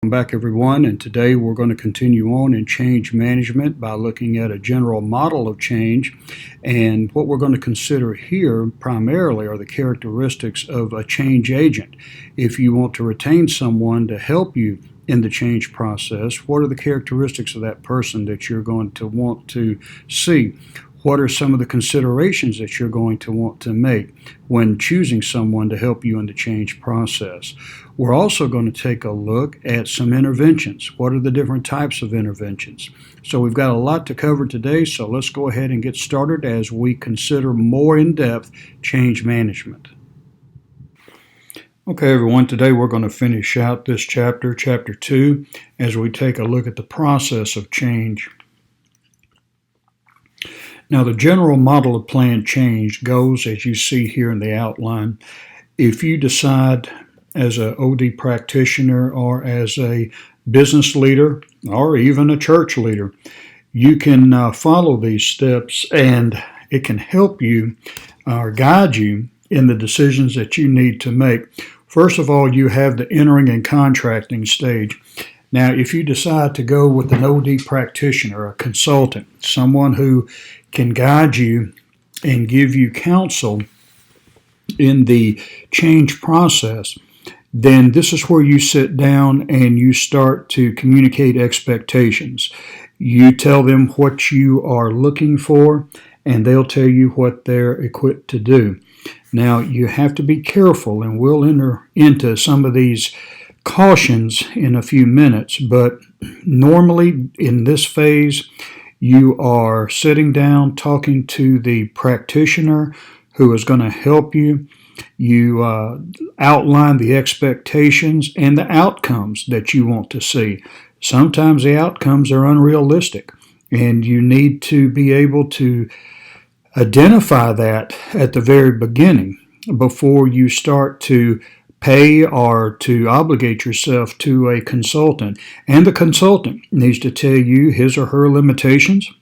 Welcome back, everyone, and today we're going to continue on in change management by looking at a general model of change. And what we're going to consider here primarily are the characteristics of a change agent. If you want to retain someone to help you in the change process, what are the characteristics of that person that you're going to want to see? What are some of the considerations that you're going to want to make when choosing someone to help you in the change process? We're also going to take a look at some interventions. What are the different types of interventions? So we've got a lot to cover today, so let's go ahead and get started as we consider more in-depth change management. Okay, everyone, today we're going to finish out this chapter, Chapter 2, as we take a look at the process of change. Now, the general model of planned change goes as you see here in the outline. If you decide as an OD practitioner or as a business leader or even a church leader, you can follow these steps and it can help you or guide you in the decisions that you need to make. First of all, you have the entering and contracting stage. Now, if you decide to go with an OD practitioner, a consultant, someone who can guide you and give you counsel in the change process, then this is where you sit down and you start to communicate expectations. You tell them what you are looking for, and they'll tell you what they're equipped to do. Now, you have to be careful, and we'll enter into some of these cautions in a few minutes, but normally in this phase, you are sitting down talking to the practitioner who is going to help you. You outline the expectations and the outcomes that you want to see. Sometimes the outcomes are unrealistic, and you need to be able to identify that at the very beginning before you start to pay or to obligate yourself to a consultant. And the consultant needs to tell you his or her limitations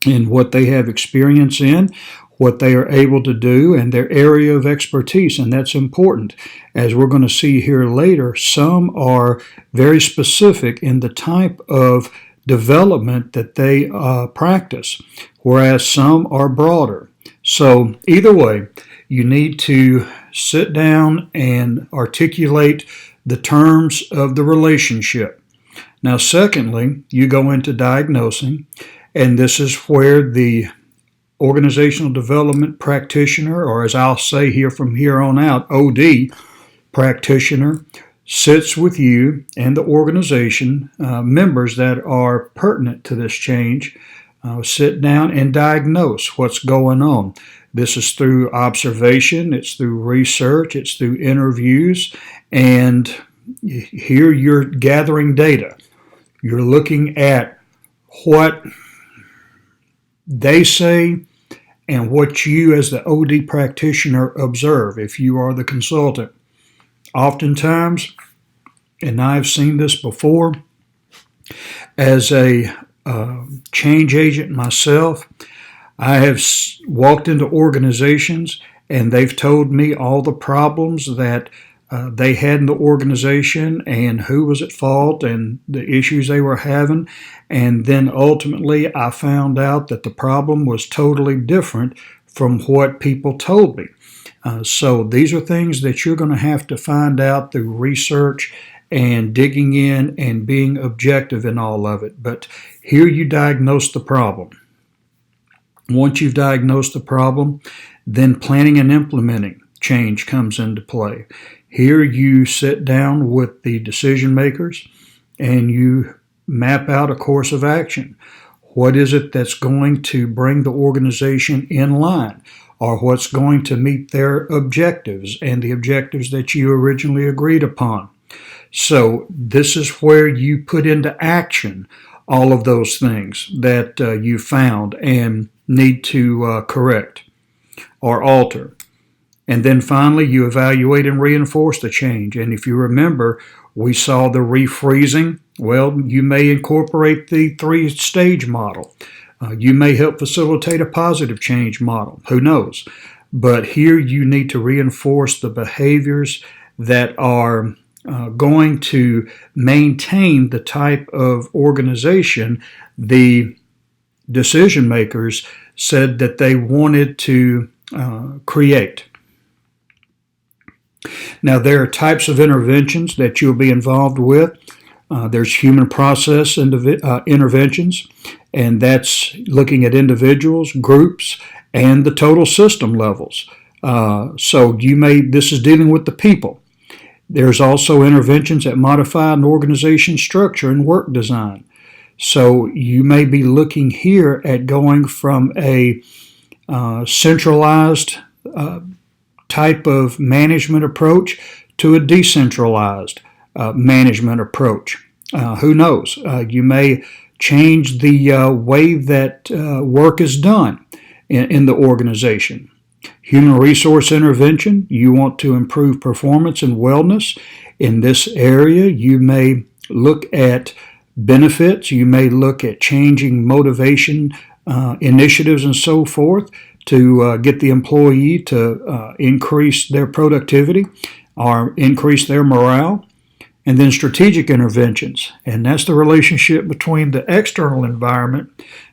and what they have experience in, what they are able to do, and their area of expertise. And that's important. As we're going to see here later, some are very specific in the type of development that they practice, whereas some are broader. So either way, you need to sit down and articulate the terms of the relationship. Now, secondly, you go into diagnosing, and this is where the organizational development practitioner, or as I'll say here from here on out, OD practitioner, sits with you and the organization members that are pertinent to this change, sit down and diagnose what's going on. This is through observation, it's through research, it's through interviews, and here you're gathering data. You're looking at what they say and what you as the OD practitioner observe if you are the consultant. Oftentimes, and I've seen this before, as a change agent myself, I have walked into organizations and they've told me all the problems that they had in the organization and who was at fault and the issues they were having. And then ultimately I found out that the problem was totally different from what people told me. So these are things that you're going to have to find out through research and digging in and being objective in all of it. But here you diagnose the problem. Once you've diagnosed the problem, then planning and implementing change comes into play. Here you sit down with the decision makers and you map out a course of action. What is it that's going to bring the organization in line, or what's going to meet their objectives and the objectives that you originally agreed upon? So this is where you put into action all of those things that you found and need to correct or alter. And then finally, you evaluate and reinforce the change. And if you remember, we saw the refreezing. Well, you may incorporate the 3-stage model. You may help facilitate a positive change model. Who knows? But here you need to reinforce the behaviors that are going to maintain the type of organization the decision makers said that they wanted to create. Now, there are types of interventions that you'll be involved with. There's human process interventions, and that's looking at individuals, groups, and the total system levels. So this is dealing with the people. There's also interventions that modify an organization structure and work design. So you may be looking here at going from a centralized type of management approach to a decentralized management approach. Who knows? You may change the way that work is done in the organization. Human resource intervention, you want to improve performance and wellness. In this area, you may look at benefits, you may look at changing motivation initiatives and so forth to get the employee to increase their productivity or increase their morale. And then strategic interventions, and that's the relationship between the external environment,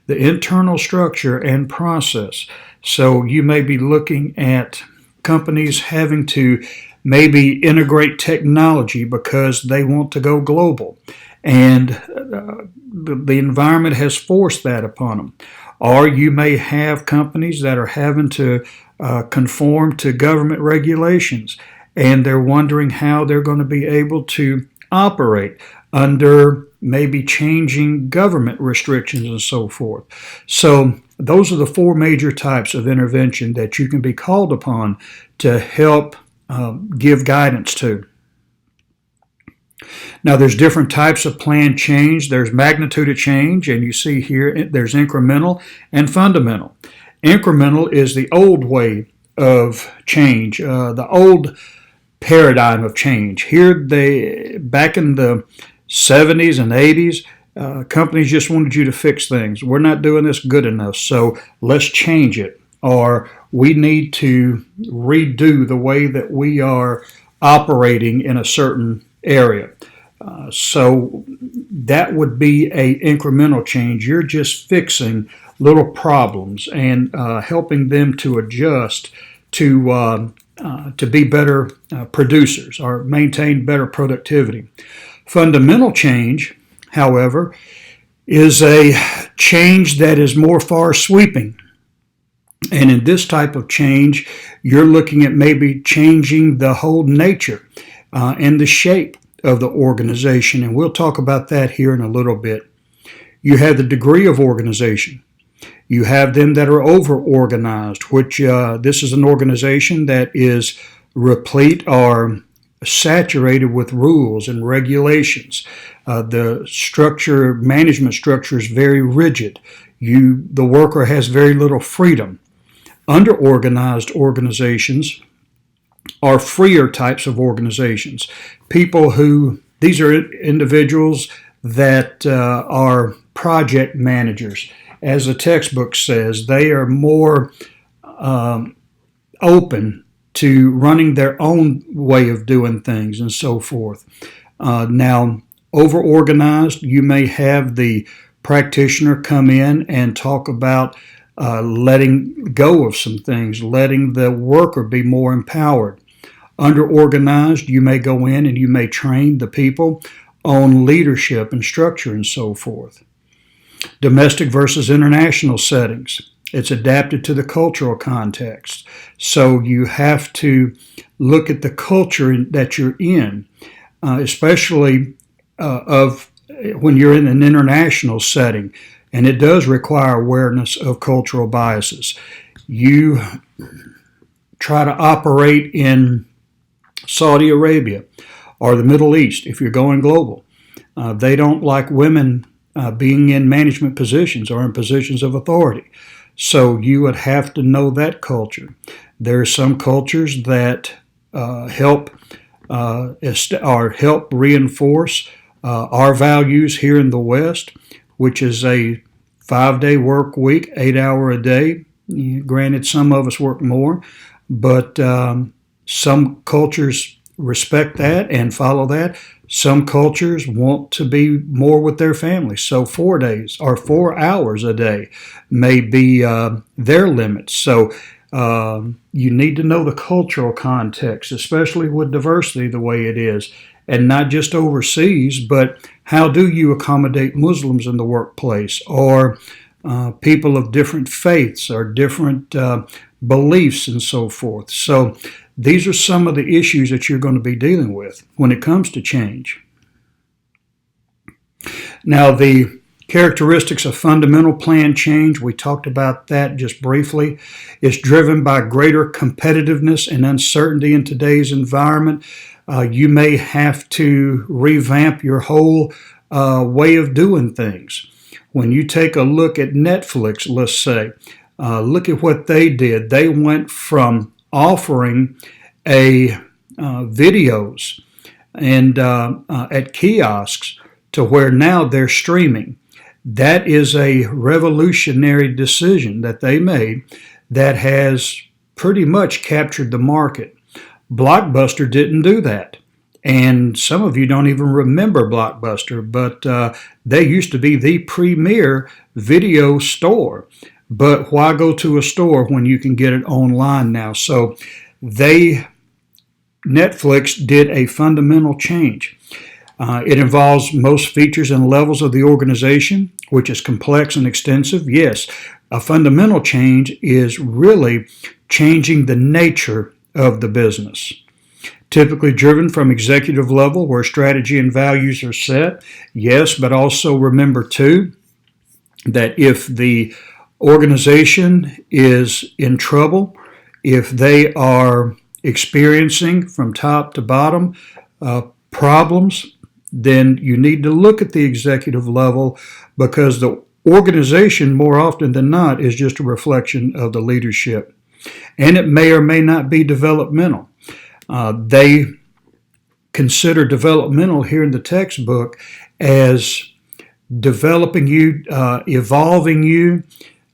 the internal structure, and process. So you may be looking at companies having to maybe integrate technology because they want to go global, and the environment has forced that upon them. Or you may have companies that are having to conform to government regulations, and they're wondering how they're going to be able to operate under maybe changing government restrictions and so forth. So those are the four major types of intervention that you can be called upon to help give guidance to. Now, there's different types of planned change. There's magnitude of change, and you see here there's incremental and fundamental. Incremental is the old way of change, the old paradigm of change. Here, back in the 70s and 80s, companies just wanted you to fix things. We're not doing this good enough, so let's change it. Or we need to redo the way that we are operating in a certain area. So that would be an incremental change. You're just fixing little problems and helping them to adjust to be better producers or maintain better productivity. Fundamental change, however, is a change that is more far sweeping. And in this type of change, you're looking at maybe changing the whole nature and the shape of the organization. And we'll talk about that here in a little bit. You have the degree of organization. You have them that are over-organized, which this is an organization that is replete or saturated with rules and regulations. The management structure is very rigid. The worker has very little freedom. Under-organized organizations are freer types of organizations. These are individuals that are project managers. As the textbook says, they are more open to running their own way of doing things and so forth. Now, over-organized, you may have the practitioner come in and talk about letting go of some things, letting the worker be more empowered. Under-organized, you may go in and you may train the people on leadership and structure and so forth. Domestic versus international settings. It's adapted to the cultural context. So you have to look at the culture that you're in, especially when you're in an international setting. And it does require awareness of cultural biases. You try to operate in Saudi Arabia or the Middle East if you're going global. They don't like women being in management positions or in positions of authority. So you would have to know that culture. There are some cultures that help reinforce our values here in the West, which is a 5-day work week, 8-hour a day. Granted, some of us work more, but some cultures respect that and follow that. Some cultures want to be more with their families, so 4 days or 4 hours a day may be their limits. So you need to know the cultural context, especially with diversity the way it is, and not just overseas, but how do you accommodate Muslims in the workplace, or people of different faiths or different beliefs and so forth. So these are some of the issues that you're going to be dealing with when it comes to change. Now, the characteristics of fundamental plan change, we talked about that just briefly. It's driven by greater competitiveness and uncertainty in today's environment. You may have to revamp your whole way of doing things. When you take a look at Netflix, let's say, look at what they did. They went from offering videos and at kiosks to where now they're streaming. That is a revolutionary decision that they made that has pretty much captured the market. Blockbuster didn't do that. And some of you don't even remember Blockbuster, but they used to be the premier video store. But why go to a store when you can get it online now? So Netflix did a fundamental change. It involves most features and levels of the organization, which is complex and extensive. Yes, a fundamental change is really changing the nature of the business. Typically driven from executive level where strategy and values are set. Yes, but also remember too that if the organization is in trouble, if they are experiencing from top to bottom problems, then you need to look at the executive level, because the organization more often than not is just a reflection of the leadership. And it may or may not be developmental. They consider developmental here in the textbook as developing you, evolving you,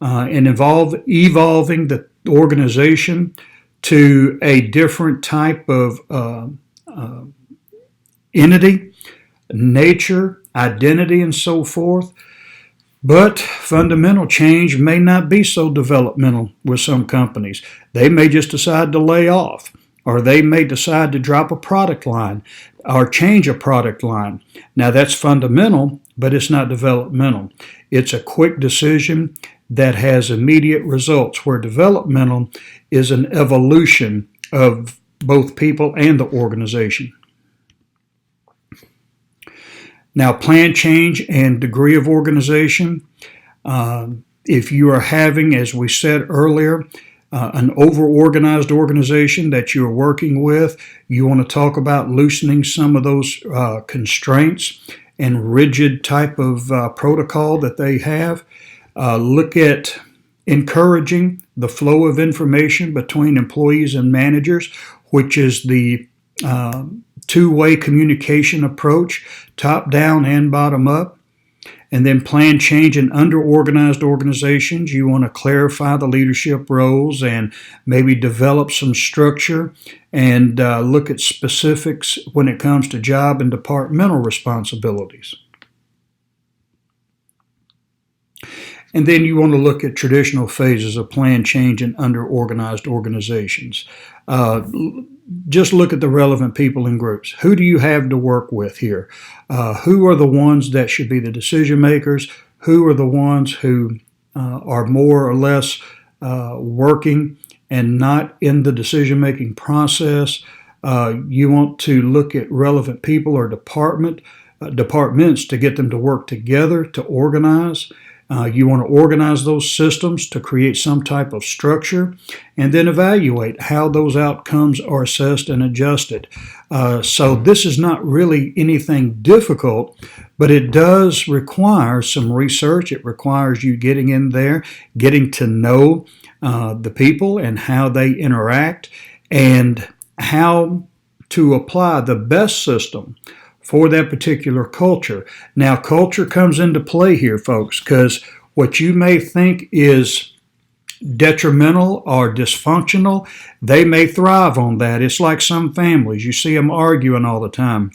and evolving the organization to a different type of entity, nature, identity, and so forth. But fundamental change may not be so developmental with some companies. They may just decide to lay off, or they may decide to drop a product line or change a product line. Now that's fundamental, but it's not developmental. It's a quick decision that has immediate results, where developmental is an evolution of both people and the organization. Now, plan change and degree of organization. If you are having, as we said earlier, an over-organized organization that you're working with, you want to talk about loosening some of those constraints and rigid type of protocol that they have. Look at encouraging the flow of information between employees and managers, which is the two-way communication approach, top down and bottom up. And then plan change in under-organized organizations. You want to clarify the leadership roles and maybe develop some structure and look at specifics when it comes to job and departmental responsibilities. And then you want to look at traditional phases of plan change in under-organized organizations. Just look at the relevant people and groups. Who do you have to work with here? Who are the ones that should be the decision makers? Who are the ones who are more or less working and not in the decision-making process? You want to look at relevant people or departments to get them to work together to organize. You want to organize those systems to create some type of structure, and then evaluate how those outcomes are assessed and adjusted. So this is not really anything difficult, but it does require some research. It requires you getting in there, getting to know the people and how they interact, and how to apply the best system for that particular culture. Now, culture comes into play here, folks, because what you may think is detrimental or dysfunctional, they may thrive on that. It's like some families. You see them arguing all the time.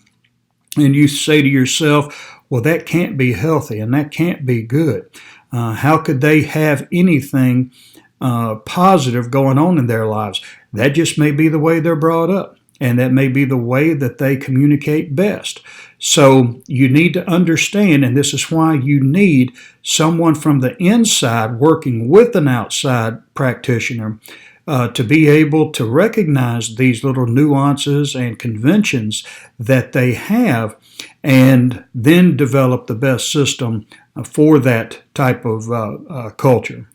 And you say to yourself, well, that can't be healthy and that can't be good. How could they have anything positive going on in their lives? That just may be the way they're brought up, and that may be the way that they communicate best. So you need to understand, and this is why you need someone from the inside working with an outside practitioner to be able to recognize these little nuances and conventions that they have, and then develop the best system for that type of culture.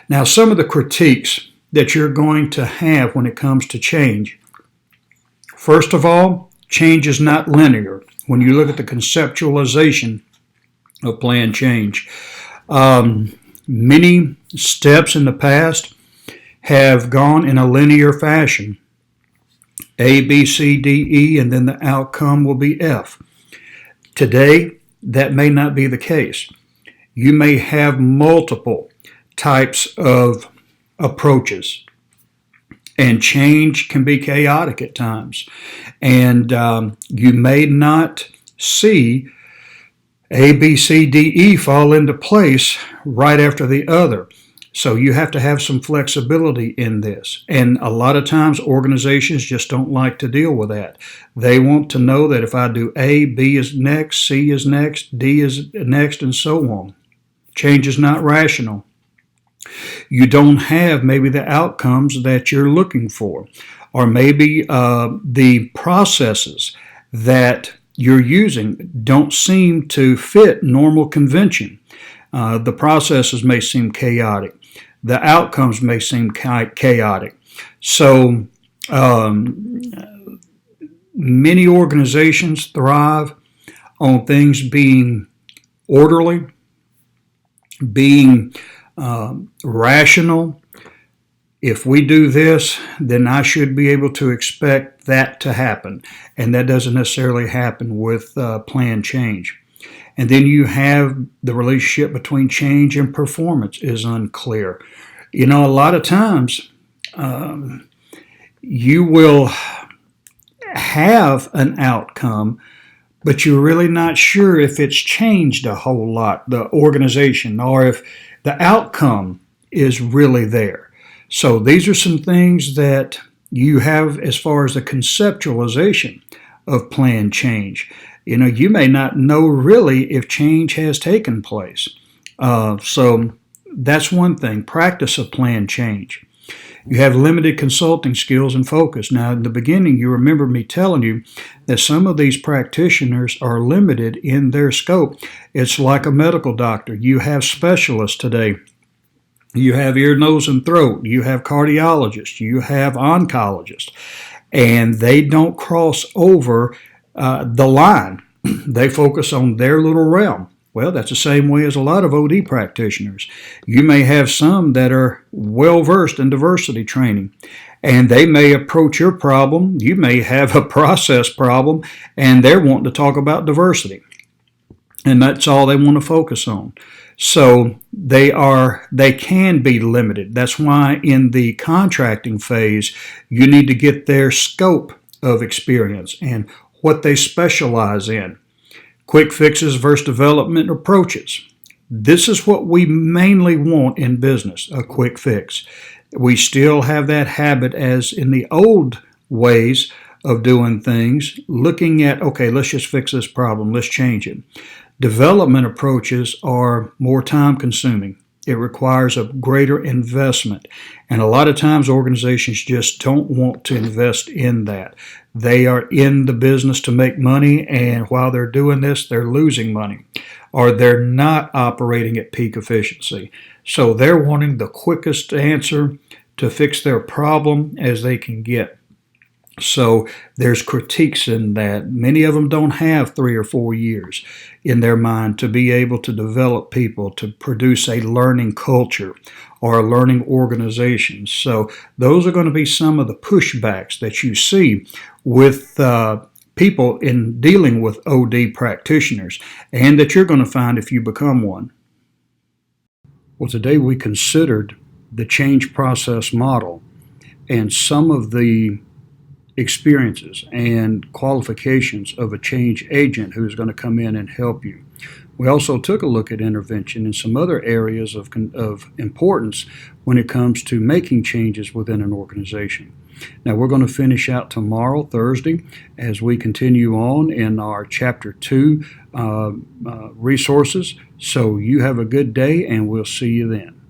Now, some of the critiques that you're going to have when it comes to change. First of all, change is not linear. When you look at the conceptualization of planned change, many steps in the past have gone in a linear fashion. A, B, C, D, E, and then the outcome will be F. Today, that may not be the case. You may have multiple types of approaches, and change can be chaotic at times. And you may not see A, B, C, D, E fall into place right after the other. So you have to have some flexibility in this. And a lot of times organizations just don't like to deal with that. They want to know that if I do A, B is next, C is next, D is next, and so on. Change is not rational. You don't have maybe the outcomes that you're looking for, or maybe the processes that you're using don't seem to fit normal convention. The processes may seem chaotic. The outcomes may seem chaotic. So many organizations thrive on things being orderly, being rational. If we do this, then I should be able to expect that to happen. And that doesn't necessarily happen with planned change. And then you have the relationship between change and performance is unclear. You know, a lot of times you will have an outcome, but you're really not sure if it's changed a whole lot, the organization, or if the outcome is really there. So these are some things that you have as far as the conceptualization of planned change. You know, you may not know really if change has taken place. So that's one thing, practice of planned change. You have limited consulting skills and focus. Now, in the beginning, you remember me telling you that some of these practitioners are limited in their scope. It's like a medical doctor. You have specialists today. You have ear, nose, and throat. You have cardiologists. You have oncologists. And they don't cross over the line. They focus on their little realm. Well, that's the same way as a lot of OD practitioners. You may have some that are well-versed in diversity training, and they may approach your problem. You may have a process problem, and they're wanting to talk about diversity. And that's all they want to focus on. So they can be limited. That's why in the contracting phase, you need to get their scope of experience and what they specialize in. Quick fixes versus development approaches. This is what we mainly want in business, a quick fix. We still have that habit as in the old ways of doing things, looking at, okay, let's just fix this problem, let's change it. Development approaches are more time consuming. It requires a greater investment. And a lot of times organizations just don't want to invest in that. They are in the business to make money, and while they're doing this, they're losing money, or they're not operating at peak efficiency. So they're wanting the quickest answer to fix their problem as they can get. So there's critiques in that. Many of them don't have 3 or 4 years in their mind to be able to develop people, to produce a learning culture or a learning organization. So those are going to be some of the pushbacks that you see with people in dealing with OD practitioners, and that you're going to find if you become one. Well, today we considered the change process model and some of the experiences and qualifications of a change agent who's going to come in and help you. We also took a look at intervention and some other areas of importance when it comes to making changes within an organization. Now, we're going to finish out tomorrow, Thursday, as we continue on in our Chapter 2 resources. So you have a good day, and we'll see you then.